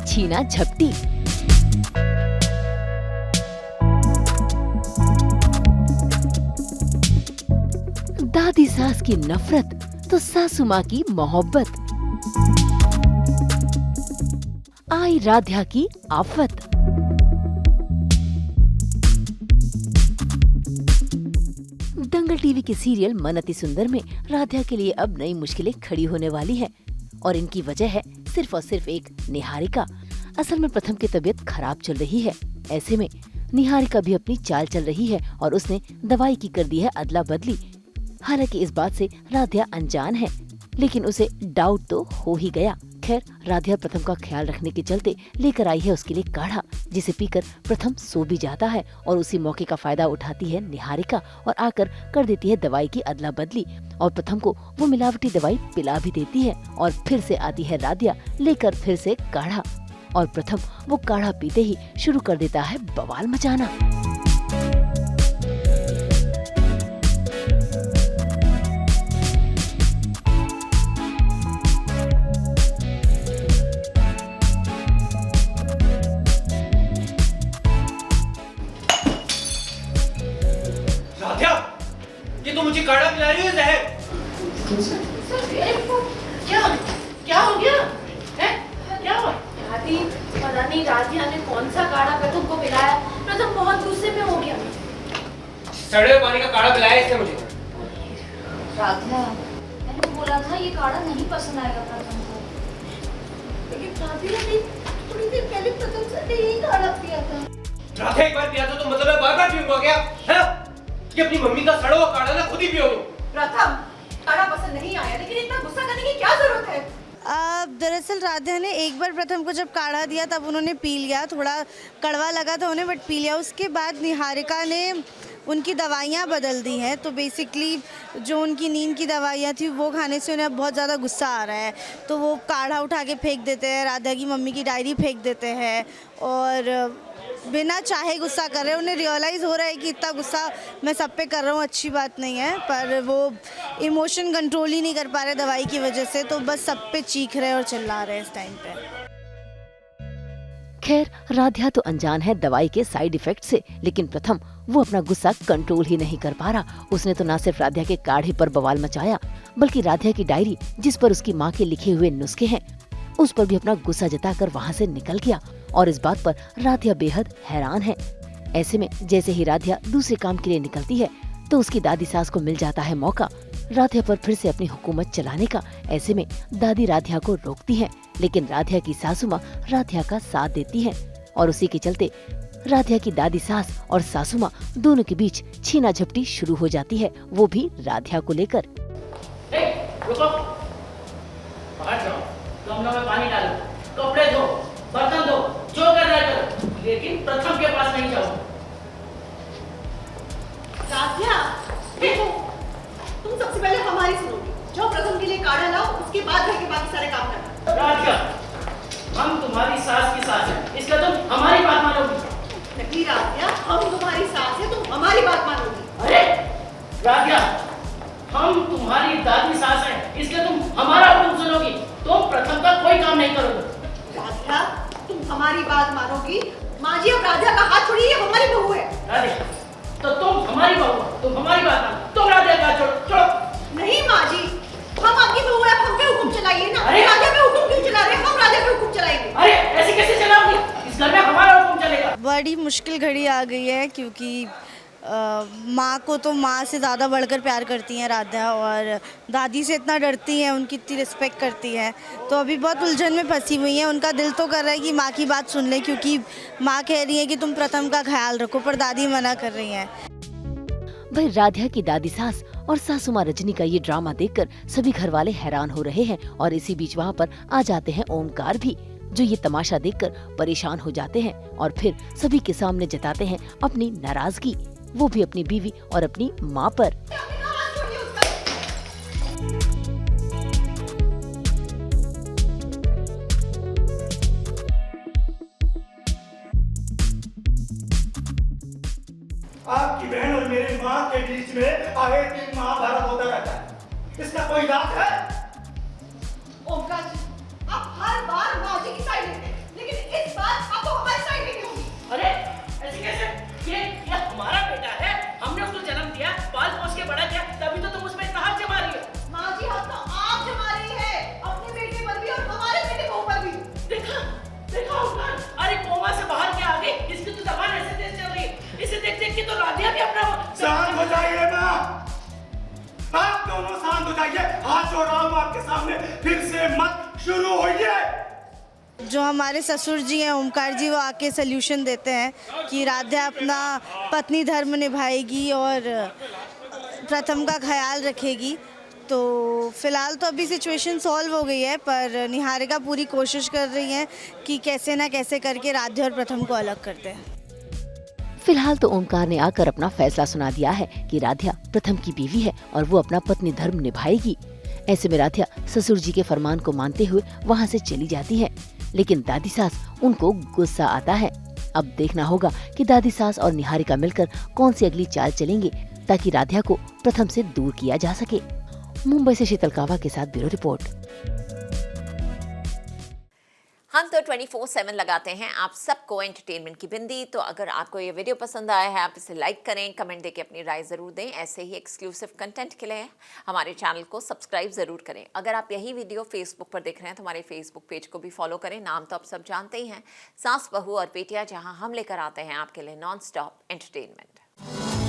छीना झपटी। दादी सास की नफरत तो सासू माँ की मोहब्बत। आई राध्या की आफत। दंगल टीवी के सीरियल मन अति सुंदर में राध्या के लिए अब नई मुश्किलें खड़ी होने वाली हैं और इनकी वजह है सिर्फ और सिर्फ एक निहारिका। असल में प्रथम की तबीयत खराब चल रही है। ऐसे में निहारिका भी अपनी चाल चल रही है और उसने दवाई की कर दी है अदला बदली। हालांकि इस बात से राध्या अनजान है, लेकिन उसे डाउट तो हो ही गया। खैर, राध्या प्रथम का ख्याल रखने के चलते लेकर आई है उसके लिए काढ़ा, जिसे पीकर प्रथम सो भी जाता है और उसी मौके का फायदा उठाती है निहारिका और आकर कर देती है दवाई की अदला बदली और प्रथम को वो मिलावटी दवाई पिला भी देती है। और फिर से आती है राध्या लेकर फिर से काढ़ा और प्रथम वो काढ़ा पीते ही शुरू कर देता है बवाल मचाना। ये तो मुझे काढ़ा पिला रही है जहर। क्या हो गया है? क्या हुआ? दादी, पता नहीं राधिया ने कौन सा काढ़ा प्रथम को पिलाया। प्रथम बहुत गुस्से में हो गया। सड़े हुए पानी का काढ़ा पिलाया इसने मुझे। राधिया, मैंने बोला था ये काढ़ा नहीं पसंद आएगा प्रथम को, लेकिन राधिया ने थोड़ी देर पहले प्रथम से यही काढ़ा पिया था। राधिया एक बार पिया था तो मतलब मैं बार-बार पीऊंगा क्या? है? कि अपनी मम्मी का सड़ा हुआ काढ़ा ना खुद ही पियो। प्रथम, काढ़ा पसंद नहीं आया, लेकिन इतना गुस्सा करने की क्या जरूरत है? दरअसल राधिया ने एक बार प्रथम को जब काढ़ा दिया तब उन्होंने पी लिया। थोड़ा कड़वा लगा था उन्हें, बट पी लिया। उसके बाद निहारिका ने उनकी दवाइयाँ बदल दी हैं, तो बेसिकली जो उनकी नींद की दवाइयाँ थी वो खाने से उन्हें अब बहुत ज़्यादा गुस्सा आ रहा है। तो वो काढ़ा उठा के फेंक देते हैं, राधिया की मम्मी की डायरी फेंक देते हैं और बिना चाहे गुस्सा कर रहे हैं। उन्हें रियलाइज़ हो रहा है कि इतना गुस्सा मैं सब पे कर रहा हूँ अच्छी बात नहीं है, पर वो इमोशन कंट्रोल ही नहीं कर पा रहे दवाई की वजह से, तो बस सब पे चीख रहे हैं और चिल्ला रहे हैं इस टाइम पे। खैर, राध्या तो अनजान है दवाई के साइड इफेक्ट से, लेकिन प्रथम वो अपना गुस्सा कंट्रोल ही नहीं कर पा रहा। उसने तो न सिर्फ राध्या के काढ़े पर बवाल मचाया, बल्कि राध्या की डायरी जिस पर उसकी माँ के लिखे हुए नुस्खे हैं उस पर भी अपना गुस्सा जताकर वहाँ से निकल गया। और इस बात पर राध्या बेहद हैरान है। ऐसे में जैसे ही राध्या दूसरे काम के लिए निकलती है तो उसकी दादी सास को मिल जाता है मौका राध्या पर फिर से अपनी हुकूमत चलाने का। ऐसे में दादी राध्या को रोकती है, लेकिन राध्या की सासू माँ राध्या का साथ देती है और उसी के चलते राध्या की दादी सास और सासू माँ दोनों के बीच छीना झपटी शुरू हो जाती है, वो भी राध्या को लेकर। रुको, बाहर जाओ, गमलों में पानी डालो, कपड़े धो, बर्तन धो, जो करना है करो, लेकिन प्रथम के पास नहीं जाओ। राधिया, देखो, तुम सबसे पहले हमारी सुनोगी। जो प्रथम के लिए काढ़ा लाओ, उसके बाद घर के बाकी सारे काम करना। राधिया, हम तुम्हारी सास की सास हैं, इसलिए तुम हमारी बात मानोगी। नहीं राधिया, हम तुम्हारी सास हैं, तुम हमारी बात मानोगी। अरे राधिया, हम तुम्हारी दादी सास हैं, इसलिए तुम हमारा हुक्म सुनोगी। तुम प्रथम का कोई काम नहीं करोगे। राधिया, तुम हमारी बात मानोगी। माँ जी, अब राधिया का हाथ छोड़िए, ये हमारी बहू है। राधिया, तो तुम हमारी बहू हो, तुम हमारी बात मानो, तुम राधिया का हाथ छोड़ो, छोड़ो। नहीं माँ जी, हम आपकी बहू है, हम पे हुक्म चलाइए ना। अरे राधिया पे हुक्म क्यों चला रहे हैं? हम राधिया पे हुक्म चलाएंगे। अरे ऐसे कैसे चलाओगी? इस घर में हमारा हुक्म चलेगा। बड़ी मुश्किल घड़ी आ गई है, क्योंकि माँ को तो माँ से ज़्यादा बढ़कर प्यार करती हैं राधा, और दादी से इतना डरती हैं, उनकी इतनी रिस्पेक्ट करती हैं। तो अभी बहुत उलझन में फंसी हुई हैं। उनका दिल तो कर रहा है कि माँ की बात सुन लें, क्योंकि माँ कह रही है कि तुम प्रथम का ख्याल रखो, पर दादी मना कर रही हैं। वही राध्या की दादी सास और सासू माँ रजनी का ये ड्रामा देखकर सभी घर वाले हैरान हो रहे हैं और इसी बीच वहाँ पर आ जाते हैं ओमकार भी, जो ये तमाशा देखकर परेशान हो जाते हैं और फिर सभी के सामने जताते हैं अपनी नाराजगी, वो भी अपनी बीवी और अपनी माँ पर। आपकी बहन और मेरी माँ के बीच में आए दिन महाभारत होता रहता है, इसका कोई इलाज है? ओमकार जी, आप हर बार माँ जी की साइड लेते हैं, लेकिन आपको हमारी साइड नहीं होगी। अरे ऐसे कैसे? ये हमारा बेटा है, हमने उसको जन्म दिया, पाल पोस के बड़ा किया, तभी तो तुम उसमें इतना हाथ जमा रही हो। माँ जी हाथ तो आप जमा रही है अपने बेटे पर भी और हमारे बेटे के ऊपर भी। देखा ओंकार, अरे कोमा से बाहर के आ गई, इसकी तो जबान ऐसे तेज चल रही है, इसे देख देख के तो राधिया भी अपना शांत हो जाइए माँ, आप दोनों शांत हो जाइए। हाथ जोड़ रहा हूँ आपके सामने, फिर से मत शुरू होइए। जो हमारे ससुर जी हैं ओमकार जी, वो आके सल्यूशन देते हैं कि राधा अपना पत्नी धर्म निभाएगी और प्रथम का ख्याल रखेगी। तो फिलहाल तो अभी सिचुएशन सॉल्व हो गई है, पर निहारिका पूरी कोशिश कर रही हैं कि कैसे ना कैसे करके राधा और प्रथम को अलग करते हैं। फिलहाल तो ओमकार ने आकर अपना फैसला सुना दिया है कि राधा प्रथम की बीवी है और वो अपना पत्नी धर्म निभाएगी। ऐसे में राधा ससुर जी के फरमान को मानते हुए वहाँ से चली जाती है, लेकिन दादी सास उनको गुस्सा आता है। अब देखना होगा कि दादी सास और निहारिका मिलकर कौन सी अगली चाल चलेंगे ताकि राधा को प्रथम से दूर किया जा सके। मुंबई से शीतल कावा के साथ ब्यूरो रिपोर्ट। हम तो 24/7 लगाते हैं आप सबको एंटरटेनमेंट की बिंदी। तो अगर आपको ये वीडियो पसंद आया है, आप इसे लाइक करें, कमेंट देके अपनी राय ज़रूर दें। ऐसे ही एक्सक्लूसिव कंटेंट के लिए हमारे चैनल को सब्सक्राइब ज़रूर करें। अगर आप यही वीडियो फेसबुक पर देख रहे हैं तो हमारे फेसबुक पेज को भी फॉलो करें। नाम तो आप सब जानते ही हैं, सास बहू और बेटियां, जहां हम लेकर आते हैं आपके लिए नॉन स्टॉप एंटरटेनमेंट।